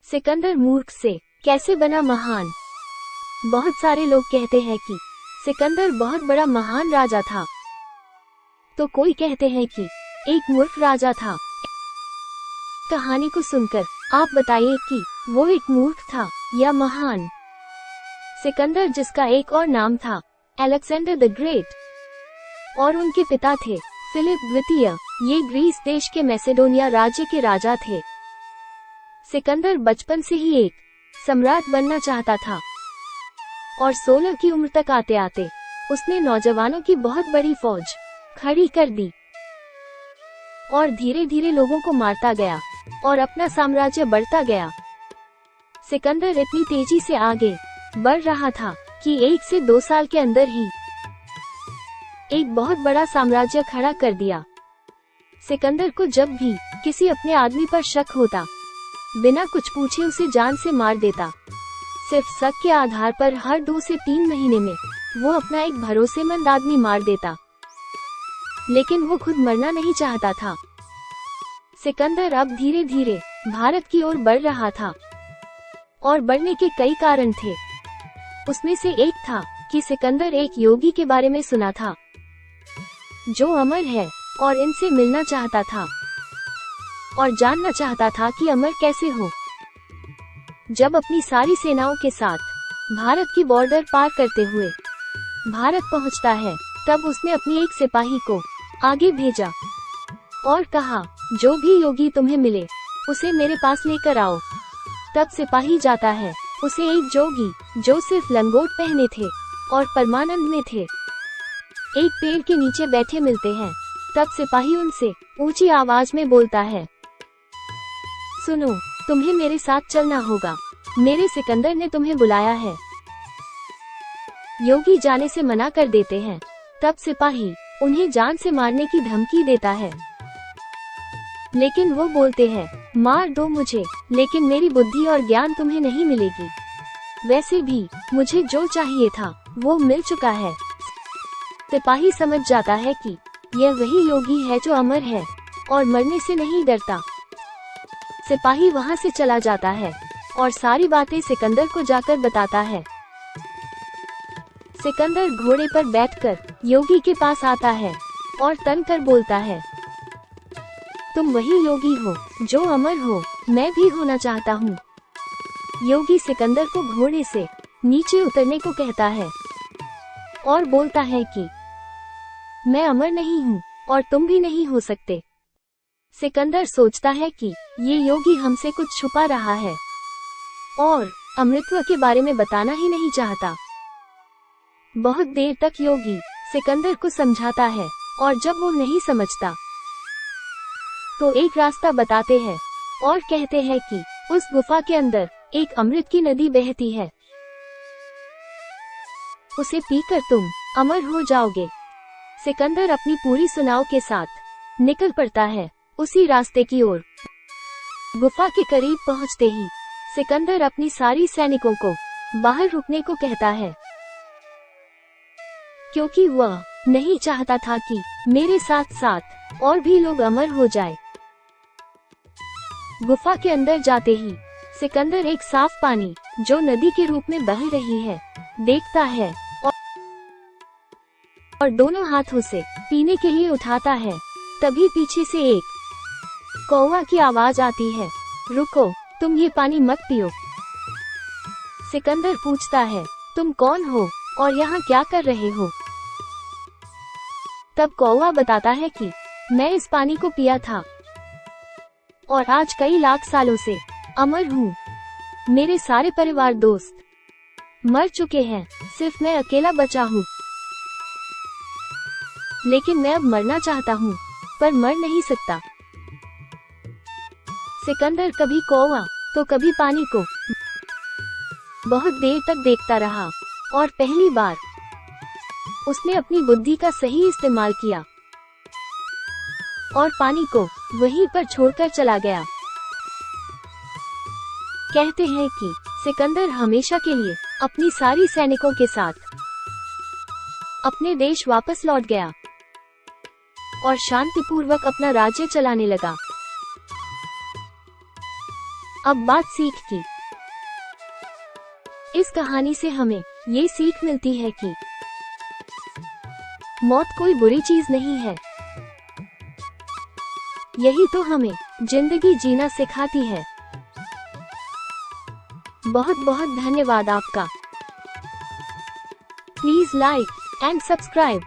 सिकंदर मूर्ख से कैसे बना महान। बहुत सारे लोग कहते हैं कि सिकंदर बहुत बड़ा महान राजा था, तो कोई कहते हैं कि एक मूर्ख राजा था। कहानी को सुनकर आप बताइए कि वो एक मूर्ख था या महान। सिकंदर, जिसका एक और नाम था अलेक्जेंडर द ग्रेट, और उनके पिता थे फिलिप द्वितीय, ये ग्रीस देश के मैसेडोनिया राज्य के राजा थे। सिकंदर बचपन से ही एक सम्राट बनना चाहता था और 16 की उम्र तक आते आते उसने नौजवानों की बहुत बड़ी फौज खड़ी कर दी और धीरे धीरे लोगों को मारता गया और अपना साम्राज्य बढ़ता गया। सिकंदर इतनी तेजी से आगे बढ़ रहा था कि 1 से 2 साल के अंदर ही एक बहुत बड़ा साम्राज्य खड़ा कर दिया। सिकंदर को जब भी किसी अपने आदमी पर शक होता, बिना कुछ पूछे उसे जान से मार देता। सिर्फ शक के आधार पर हर 2 से 3 महीने में वो अपना एक भरोसेमंद आदमी मार देता, लेकिन वो खुद मरना नहीं चाहता था। सिकंदर अब धीरे धीरे भारत की ओर बढ़ रहा था और बढ़ने के कई कारण थे। उसमें से एक था कि सिकंदर एक योगी के बारे में सुना था जो अमर है और इनसे मिलना चाहता था और जानना चाहता था कि अमर कैसे हो। जब अपनी सारी सेनाओं के साथ भारत की बॉर्डर पार करते हुए भारत पहुंचता है, तब उसने अपनी एक सिपाही को आगे भेजा और कहा, जो भी योगी तुम्हें मिले उसे मेरे पास लेकर आओ। तब सिपाही जाता है, उसे एक जोगी जो सिर्फ लंगोट पहने थे और परमानंद में थे एक पेड़ के नीचे बैठे मिलते हैं। तब सिपाही उनसे ऊंची आवाज में बोलता है, सुनो, तुम्हें मेरे साथ चलना होगा, मेरे सिकंदर ने तुम्हें बुलाया है। योगी जाने से मना कर देते हैं। तब सिपाही उन्हें जान से मारने की धमकी देता है, लेकिन वो बोलते हैं, मार दो मुझे, लेकिन मेरी बुद्धि और ज्ञान तुम्हें नहीं मिलेगी। वैसे भी मुझे जो चाहिए था वो मिल चुका है। सिपाही समझ जाता है कि यह वही योगी है जो अमर है और मरने से नहीं डरता। सिपाही वहां से चला जाता है और सारी बातें सिकंदर को जाकर बताता है। सिकंदर घोड़े पर बैठकर योगी के पास आता है और तन कर बोलता है, तुम वही योगी हो जो अमर हो, मैं भी होना चाहता हूँ। योगी सिकंदर को घोड़े से नीचे उतरने को कहता है और बोलता है कि मैं अमर नहीं हूँ और तुम भी नहीं हो सकते। सिकंदर सोचता है कि ये योगी हमसे कुछ छुपा रहा है और अमृतत्व के बारे में बताना ही नहीं चाहता। बहुत देर तक योगी सिकंदर को समझाता है और जब वो नहीं समझता तो एक रास्ता बताते हैं और कहते हैं कि उस गुफा के अंदर एक अमृत की नदी बहती है, उसे पीकर तुम अमर हो जाओगे। सिकंदर अपनी पूरी सेनाओं के साथ निकल पड़ता है उसी रास्ते की ओर। गुफा के करीब पहुंचते ही सिकंदर अपनी सारी सैनिकों को बाहर रुकने को कहता है, क्योंकि वह नहीं चाहता था कि मेरे साथ साथ और भी लोग अमर हो जाए। गुफा के अंदर जाते ही सिकंदर एक साफ पानी जो नदी के रूप में बह रही है देखता है और दोनों हाथों से पीने के लिए उठाता है। तभी पीछे से एक कौवा की आवाज आती है, रुको, तुम ये पानी मत पियो। सिकंदर पूछता है, तुम कौन हो और यहाँ क्या कर रहे हो? तब कौवा बताता है कि मैं इस पानी को पिया था और आज कई लाख सालों से अमर हूँ। मेरे सारे परिवार दोस्त मर चुके हैं, सिर्फ मैं अकेला बचा हूँ। लेकिन मैं अब मरना चाहता हूँ पर मर नहीं सकता। सिकंदर कभी कौवा तो कभी पानी को बहुत देर तक देखता रहा और पहली बार उसने अपनी बुद्धि का सही इस्तेमाल किया और पानी को वहीं पर छोड़कर चला गया। कहते हैं कि सिकंदर हमेशा के लिए अपनी सारी सैनिकों के साथ अपने देश वापस लौट गया और शांतिपूर्वक अपना राज्य चलाने लगा। अब बात सीख की। इस कहानी से हमें ये सीख मिलती है कि मौत कोई बुरी चीज नहीं है, यही तो हमें जिंदगी जीना सिखाती है। बहुत बहुत धन्यवाद आपका। Please like and subscribe.